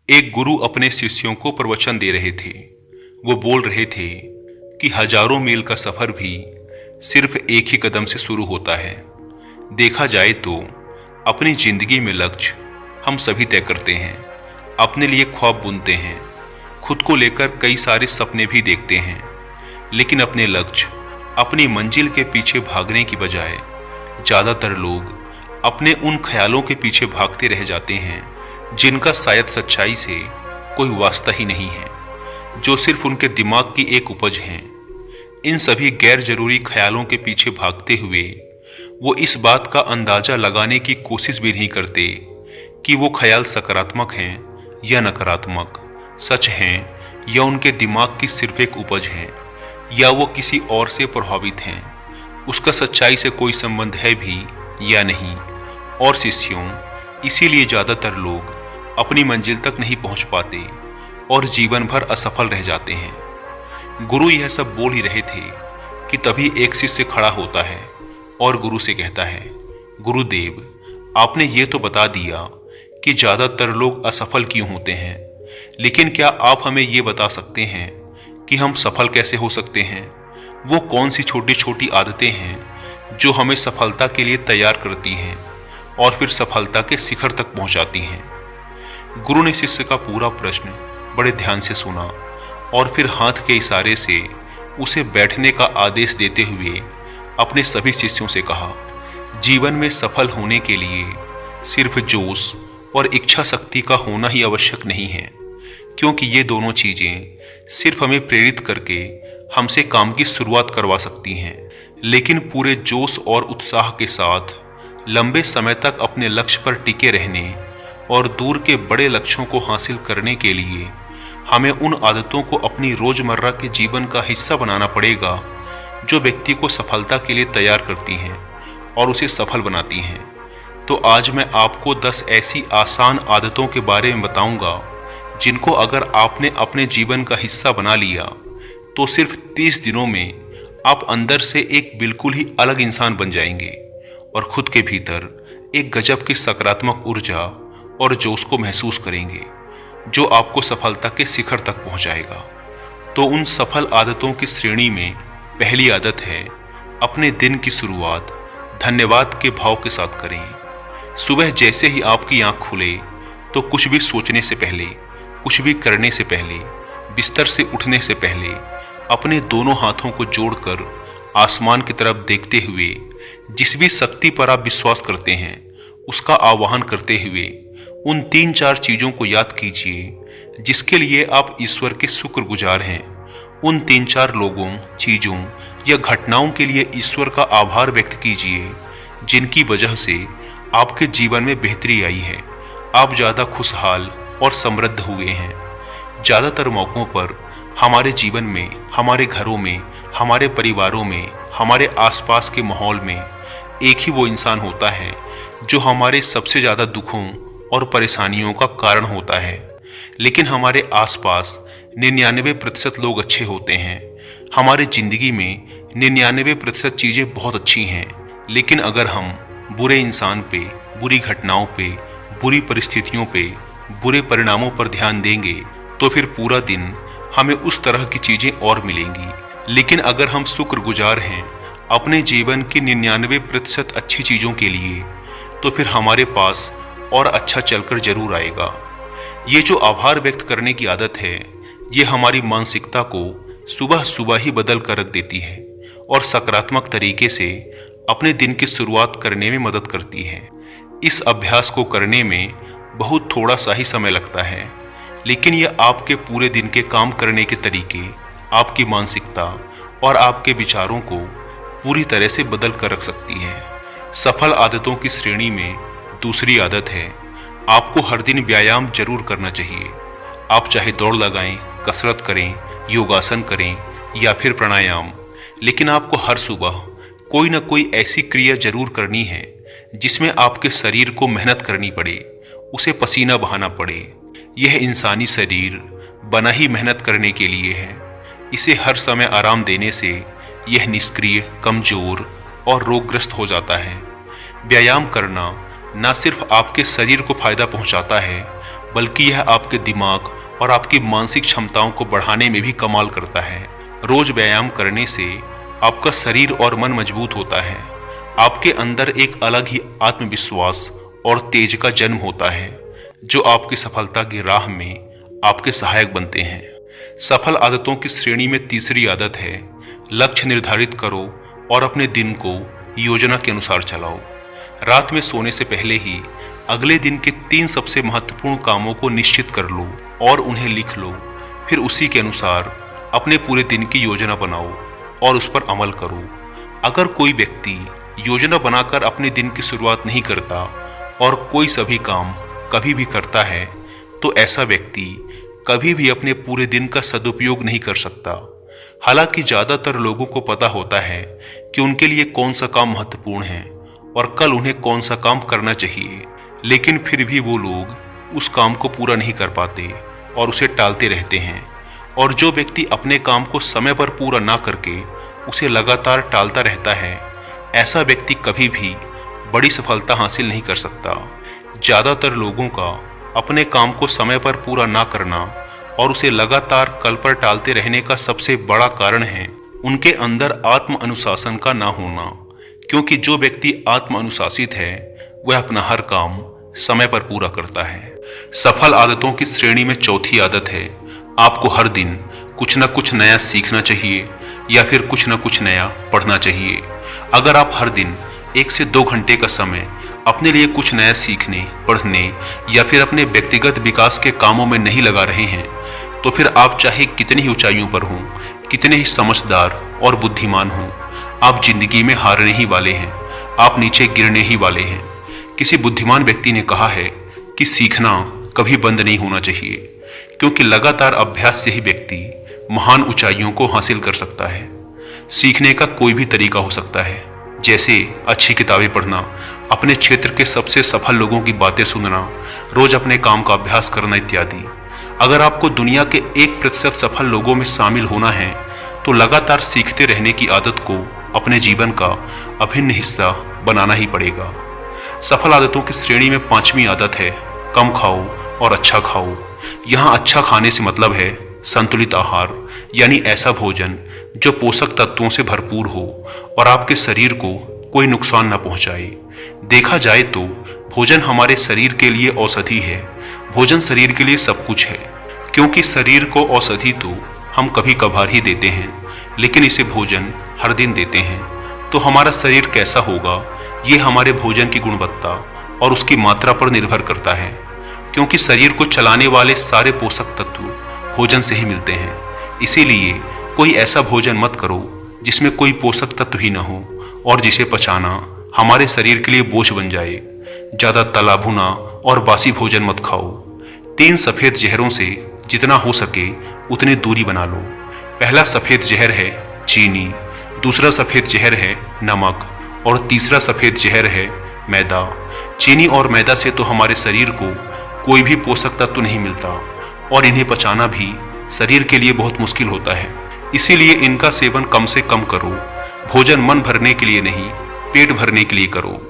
एक गुरु अपने शिष्यों को प्रवचन दे रहे थे। वो बोल रहे थे कि हजारों मील का सफर भी सिर्फ एक ही कदम से शुरू होता है। देखा जाए तो अपनी जिंदगी में लक्ष्य हम सभी तय करते हैं, अपने लिए ख्वाब बुनते हैं, खुद को लेकर कई सारे सपने भी देखते हैं, लेकिन अपने लक्ष्य, अपनी मंजिल के पीछे भागने की बजाय ज्यादातर लोग अपने उन ख्यालों के पीछे भागते रह जाते हैं जिनका शायद सच्चाई से कोई वास्ता ही नहीं है, जो सिर्फ उनके दिमाग की एक उपज हैं। इन सभी गैर जरूरी ख्यालों के पीछे भागते हुए वो इस बात का अंदाजा लगाने की कोशिश भी नहीं करते कि वो ख्याल सकारात्मक हैं या नकारात्मक, सच हैं या उनके दिमाग की सिर्फ एक उपज है, या वो किसी और से प्रभावित हैं, उसका सच्चाई से कोई संबंध है भी या नहीं। और शिष्यों, इसीलिए ज्यादातर लोग अपनी मंजिल तक नहीं पहुंच पाते और जीवन भर असफल रह जाते हैं। गुरु यह सब बोल ही रहे थे कि तभी एक शिष्य खड़ा होता है और गुरु से कहता है, गुरुदेव, आपने ये तो बता दिया कि ज्यादातर लोग असफल क्यों होते हैं, लेकिन क्या आप हमें ये बता सकते हैं कि हम सफल कैसे हो सकते हैं? वो कौन सी छोटी छोटी आदतें हैं जो हमें सफलता के लिए तैयार करती हैं और फिर सफलता के शिखर तक पहुंचाती हैं? गुरु ने शिष्य का पूरा प्रश्न बड़े ध्यान से सुना और फिर हाथ के इशारे से उसे बैठने का आदेश देते हुए अपने सभी शिष्यों से कहा, जीवन में सफल होने के लिए सिर्फ जोश और इच्छा शक्ति का होना ही आवश्यक नहीं है, क्योंकि ये दोनों चीजें सिर्फ हमें प्रेरित करके हमसे काम की शुरुआत करवा सकती हैं, लेकिन पूरे जोश और उत्साह के साथ लंबे समय तक अपने लक्ष्य पर टिके रहने और दूर के बड़े लक्ष्यों को हासिल करने के लिए हमें उन आदतों को अपनी रोजमर्रा के जीवन का हिस्सा बनाना पड़ेगा जो व्यक्ति को सफलता के लिए तैयार करती हैं और उसे सफल बनाती हैं। तो आज मैं आपको 10 ऐसी आसान आदतों के बारे में बताऊंगा जिनको अगर आपने अपने जीवन का हिस्सा बना लिया तो सिर्फ 30 दिनों में आप अंदर से एक बिल्कुल ही अलग इंसान बन जाएंगे और खुद के भीतर एक गजब की सकारात्मक ऊर्जा और जोश को महसूस करेंगे जो आपको सफलता के शिखर तक पहुंचाएगा। तो उन सफल आदतों की श्रेणी में पहली आदत है, अपने दिन की शुरुआत धन्यवाद के भाव के साथ करें। सुबह जैसे ही आपकी आंख खुले तो कुछ भी सोचने से पहले, कुछ भी करने से पहले, बिस्तर से उठने से पहले अपने दोनों हाथों को जोड़कर आसमान की तरफ देखते हुए जिस भी शक्ति पर आप विश्वास करते हैं उसका आवाहन करते हुए उन 3-4 चीजों को याद कीजिए जिसके लिए आप ईश्वर के शुक्रगुजार हैं। उन 3-4 लोगों, चीजों या घटनाओं के लिए ईश्वर का आभार व्यक्त कीजिए जिनकी वजह से आपके जीवन में बेहतरी आई है, आप ज्यादा खुशहाल और समृद्ध हुए हैं। ज्यादातर मौकों पर हमारे जीवन में, हमारे घरों में, हमारे परिवारों में, हमारे आसपास के माहौल में एक ही वो इंसान होता है जो हमारे सबसे ज्यादा दुखों और परेशानियों का कारण होता है, लेकिन हमारे आसपास 99% लोग अच्छे होते हैं। हमारे जिंदगी में 99% चीजें बहुत अच्छी हैं, लेकिन अगर हम बुरे इंसान पे, बुरी घटनाओं पे, बुरी परिस्थितियों पे, बुरे परिणामों पर ध्यान देंगे तो फिर पूरा दिन हमें उस तरह की चीजें और मिलेंगी। लेकिन अगर हम शुक्रगुजार हैं अपने जीवन की 99% अच्छी चीजों के लिए, तो फिर हमारे पास और अच्छा चलकर जरूर आएगा। ये जो आभार व्यक्त करने की आदत है, ये हमारी मानसिकता को सुबह सुबह ही बदल कर रख देती है और सकारात्मक तरीके से अपने दिन की शुरुआत करने में मदद करती है। इस अभ्यास को करने में बहुत थोड़ा सा ही समय लगता है, लेकिन यह आपके पूरे दिन के काम करने के तरीके, आपकी मानसिकता और आपके विचारों को पूरी तरह से बदल कर रख सकती है। सफल आदतों की श्रेणी में दूसरी आदत है, आपको हर दिन व्यायाम जरूर करना चाहिए। आप चाहे दौड़ लगाएं, कसरत करें, योगासन करें या फिर प्राणायाम, लेकिन आपको हर सुबह कोई ना कोई ऐसी क्रिया जरूर करनी है जिसमें आपके शरीर को मेहनत करनी पड़े, उसे पसीना बहाना पड़े। यह इंसानी शरीर बना ही मेहनत करने के लिए है। इसे हर समय आराम देने से यह निष्क्रिय, कमजोर और रोगग्रस्त हो जाता है। व्यायाम करना न सिर्फ आपके शरीर को फायदा पहुंचाता है, बल्कि यह आपके दिमाग और आपकी मानसिक क्षमताओं को बढ़ाने में भी कमाल करता है। रोज व्यायाम करने से आपका शरीर और मन मजबूत होता है। आपके अंदर एक अलग ही आत्मविश्वास और तेज का जन्म होता है, जो आपकी सफलता की राह में आपके सहायक बनते हैं। सफल आदतों की श्रेणी में तीसरी आदत है, लक्ष्य निर्धारित करो और अपने दिन को योजना के अनुसार चलाओ। रात में सोने से पहले ही अगले दिन के 3 सबसे महत्वपूर्ण कामों को निश्चित कर लो और उन्हें लिख लो। फिर उसी के अनुसार अपने पूरे दिन की योजना बनाओ और उस पर अमल करो। अगर कोई व्यक्ति योजना बनाकर अपने दिन की शुरुआत नहीं करता और कोई सभी काम कभी भी करता है, तो ऐसा व्यक्ति कभी भी अपने पूरे दिन का सदुपयोग नहीं कर सकता। हालांकि ज़्यादातर लोगों को पता होता है कि उनके लिए कौन सा काम महत्वपूर्ण है और कल उन्हें कौन सा काम करना चाहिए, लेकिन फिर भी वो लोग उस काम को पूरा नहीं कर पाते और उसे टालते रहते हैं। और जो व्यक्ति अपने काम को समय पर पूरा ना करके उसे लगातार टालता रहता है, ऐसा व्यक्ति कभी भी बड़ी सफलता हासिल नहीं कर सकता। ज़्यादातर लोगों का अपने काम को समय पर पूरा ना करना और उसे लगातार कल पर टालते रहने का सबसे बड़ा कारण है उनके अंदर आत्म अनुशासन का ना होना। क्योंकि जो व्यक्ति आत्म अनुशासित है वह अपना हर काम समय पर पूरा करता है। सफल आदतों की श्रेणी में चौथी आदत है, आपको हर दिन कुछ न कुछ नया सीखना चाहिए या फिर कुछ न कुछ नया पढ़ना चाहिए। अगर आप हर दिन 1 से 2 घंटे का समय अपने लिए कुछ नया सीखने, पढ़ने या फिर अपने व्यक्तिगत विकास के कामों में नहीं लगा रहे हैं, तो फिर आप चाहे कितनी ही ऊंचाइयों पर हों, कितने ही समझदार और बुद्धिमान हों, आप जिंदगी में हारने ही वाले हैं, आप नीचे गिरने ही वाले हैं। किसी बुद्धिमान व्यक्ति ने कहा है कि सीखना कभी बंद नहीं होना चाहिए, क्योंकि लगातार अभ्यास से ही व्यक्ति महान ऊंचाइयों को हासिल कर सकता है। सीखने का कोई भी तरीका हो सकता है, जैसे अच्छी किताबें पढ़ना, अपने क्षेत्र के सबसे सफल लोगों की बातें सुनना, रोज अपने काम का अभ्यास करना इत्यादि। अगर आपको दुनिया के 1% सफल लोगों में शामिल होना है, तो लगातार सीखते रहने की आदत को अपने जीवन का अभिन्न हिस्सा बनाना ही पड़ेगा। सफल आदतों की श्रेणी में 5वीं आदत है, कम खाओ और अच्छा खाओ। यहाँ अच्छा खाने से मतलब है संतुलित आहार, यानी ऐसा भोजन जो पोषक तत्वों से भरपूर हो और आपके शरीर को कोई नुकसान न पहुंचाए। देखा जाए तो भोजन हमारे शरीर के लिए औषधि है। भोजन शरीर के लिए सब कुछ है, क्योंकि शरीर को औषधि तो हम कभी कभार ही देते हैं, लेकिन इसे भोजन हर दिन देते हैं। तो हमारा शरीर कैसा होगा, ये हमारे भोजन की गुणवत्ता और उसकी मात्रा पर निर्भर करता है, क्योंकि शरीर को चलाने वाले सारे पोषक तत्व भोजन से ही मिलते हैं। इसीलिए कोई ऐसा भोजन मत करो जिसमें कोई पोषक तत्व ही न हो और जिसे पचाना हमारे शरीर के लिए बोझ बन जाए। ज़्यादा तला भुना और बासी भोजन मत खाओ। 3 सफ़ेद जहरों से जितना हो सके उतनी दूरी बना लो। पहला सफ़ेद जहर है चीनी, दूसरा सफ़ेद जहर है नमक और तीसरा सफ़ेद जहर है मैदा। चीनी और मैदा से तो हमारे शरीर को कोई भी पोषक तत्व नहीं मिलता और इन्हें पचाना भी शरीर के लिए बहुत मुश्किल होता है। इसीलिए इनका सेवन कम से कम करो। भोजन मन भरने के लिए नहीं, पेट भरने के लिए करो।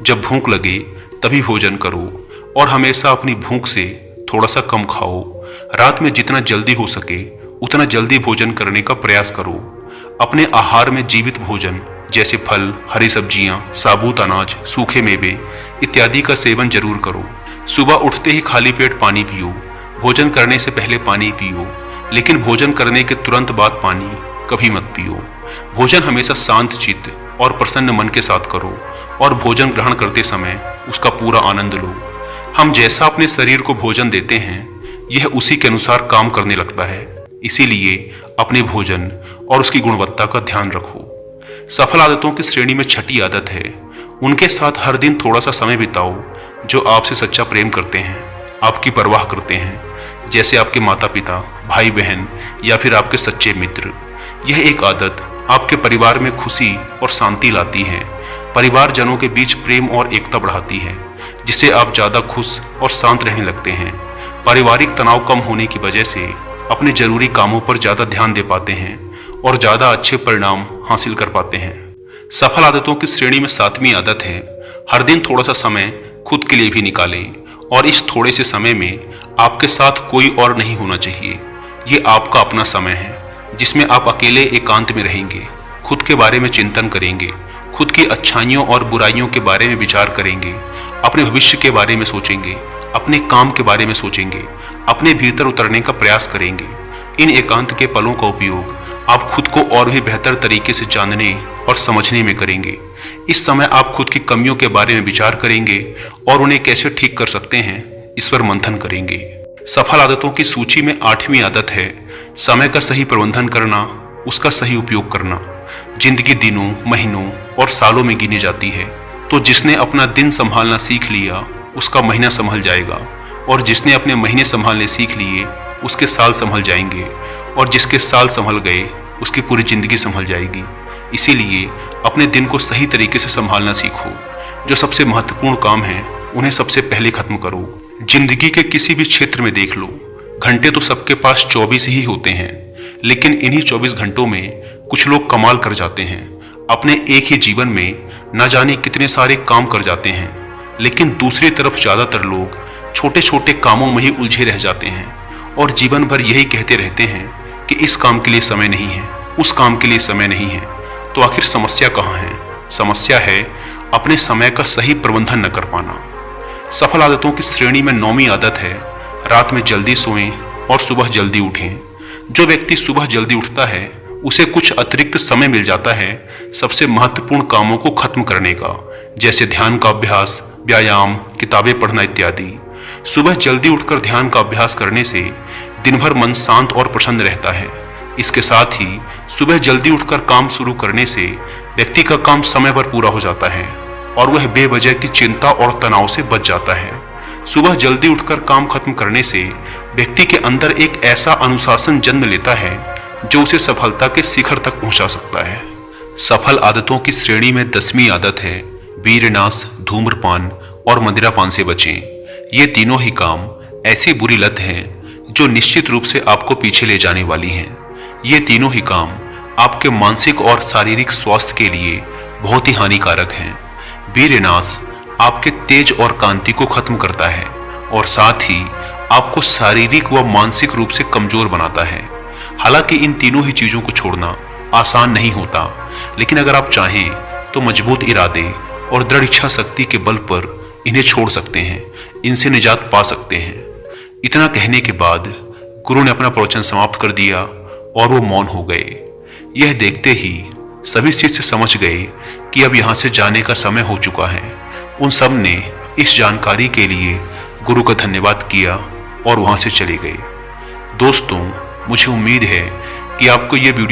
जब भूख लगे तभी भोजन करो और हमेशा अपनी भूख से थोड़ा सा कम खाओ। रात में जितना जल्दी हो सके उतना जल्दी भोजन करने का प्रयास करो। अपने आहार में जीवित भोजन जैसे फल, हरी सब्जियां, साबुत अनाज, सूखे मेवे इत्यादि का सेवन जरूर करो। सुबह उठते ही खाली पेट पानी पियो। भोजन करने से पहले पानी पियो, लेकिन भोजन करने के तुरंत बाद पानी कभी मत पियो। भोजन हमेशा शांत चित्त और प्रसन्न मन के साथ करो और भोजन ग्रहण करते समय उसका पूरा आनंद लो। हम जैसा अपने शरीर को भोजन देते हैं, यह उसी के अनुसार काम करने लगता है। इसीलिए अपने भोजन और उसकी गुणवत्ता का ध्यान रखो। सफल आदतों की श्रेणी में 6ठी आदत है, उनके साथ हर दिन थोड़ा सा समय बिताओ जो आपसे सच्चा प्रेम करते हैं, आपकी परवाह करते हैं, जैसे आपके माता पिता, भाई बहन या फिर आपके सच्चे मित्र। यह एक आदत आपके परिवार में खुशी और शांति लाती है। परिवारजनों के बीच प्रेम और एकता बढ़ाती है, जिससे आप ज़्यादा खुश और शांत रहने लगते हैं। पारिवारिक तनाव कम होने की वजह से अपने जरूरी कामों पर ज़्यादा ध्यान दे पाते हैं और ज़्यादा अच्छे परिणाम हासिल कर पाते हैं। सफल आदतों की श्रेणी में 7वीं आदत है, हर दिन थोड़ा सा समय खुद के लिए भी निकालें और इस थोड़े से समय में आपके साथ कोई और नहीं होना चाहिए। ये आपका अपना समय है जिसमें आप अकेले एकांत में रहेंगे, खुद के बारे में चिंतन करेंगे, खुद की अच्छाइयों और बुराइयों के बारे में विचार करेंगे, अपने भविष्य के बारे में सोचेंगे, अपने काम के बारे में सोचेंगे, अपने भीतर उतरने का प्रयास करेंगे। इन एकांत के पलों का उपयोग आप खुद को और भी बेहतर तरीके से जानने और समझने में करेंगे। इस समय आप खुद की कमियों के बारे में विचार करेंगे और उन्हें कैसे ठीक कर सकते हैं इस पर मंथन करेंगे। सफल आदतों की सूची में 8वीं आदत है समय का सही प्रबंधन करना, उसका सही उपयोग करना। जिंदगी दिनों, महीनों और सालों में गिनी जाती है, तो जिसने अपना दिन संभालना सीख लिया उसका महीना संभल जाएगा, और जिसने अपने महीने संभालने सीख लिए उसके साल संभल जाएंगे, और जिसके साल संभल गए उसकी पूरी जिंदगी संभल जाएगी। इसीलिए अपने दिन को सही तरीके से संभालना सीखो। जो सबसे महत्वपूर्ण काम है उन्हें सबसे पहले खत्म करो। जिंदगी के किसी भी क्षेत्र में देख लो, घंटे तो सबके पास 24 ही होते हैं, लेकिन इन्हीं 24 घंटों में कुछ लोग कमाल कर जाते हैं। अपने एक ही जीवन में न जाने कितने सारे काम कर जाते हैं, लेकिन दूसरी तरफ ज्यादातर लोग छोटे छोटे कामों में ही उलझे रह जाते हैं और जीवन भर यही कहते रहते हैं कि इस काम के लिए समय नहीं है, उस काम के लिए समय नहीं है। तो आखिर समस्या कहाँ है? समस्या है अपने समय का सही प्रबंधन न कर पाना। सफल आदतों की श्रेणी में 9वीं आदत है रात में जल्दी सोएं और सुबह जल्दी उठें। जो व्यक्ति सुबह जल्दी उठता है उसे कुछ अतिरिक्त समय मिल जाता है सबसे महत्वपूर्ण कामों को खत्म करने का, जैसे ध्यान का अभ्यास, व्यायाम, किताबें पढ़ना इत्यादि। सुबह जल्दी उठकर ध्यान का अभ्यास करने से दिन भर मन शांत और प्रसन्न रहता है। इसके साथ ही सुबह जल्दी उठकर काम शुरू करने से व्यक्ति का काम समय पर पूरा हो जाता है और वह बेवजह की चिंता और तनाव से बच जाता है। सुबह जल्दी उठकर काम खत्म करने से व्यक्ति के अंदर एक ऐसा अनुशासन जन्म लेता है जो उसे सफलता के शिखर तक पहुंचा सकता है। सफल आदतों की श्रेणी में 10वीं आदत है वीरनाश, धूम्रपान और मदिरापान से बचें। ये तीनों ही काम ऐसी बुरी लत हैं जो निश्चित रूप से आपको पीछे ले जाने वाली हैं। ये तीनों ही काम आपके मानसिक और शारीरिक स्वास्थ्य के लिए बहुत ही हानिकारक हैं। वीरनाश आपके तेज और कांति को खत्म करता है और साथ ही आपको शारीरिक व मानसिक रूप से कमजोर बनाता है। हालांकि इन तीनों ही चीजों को छोड़ना आसान नहीं होता, लेकिन अगर आप चाहें तो मजबूत इरादे और दृढ़ इच्छा शक्ति के बल पर इन्हें छोड़ सकते हैं, इनसे निजात पा सकते हैं। इतना कहने के बाद गुरु ने अपना प्रवचन समाप्त कर दिया और वो मौन हो गए। यह देखते ही सभी शिष्य समझ गए कि अब यहाँ से जाने का समय हो चुका है। उन सब ने इस जानकारी के लिए गुरु का धन्यवाद किया और वहां से चले गए। दोस्तों, मुझे उम्मीद है कि आपको ये वीडियो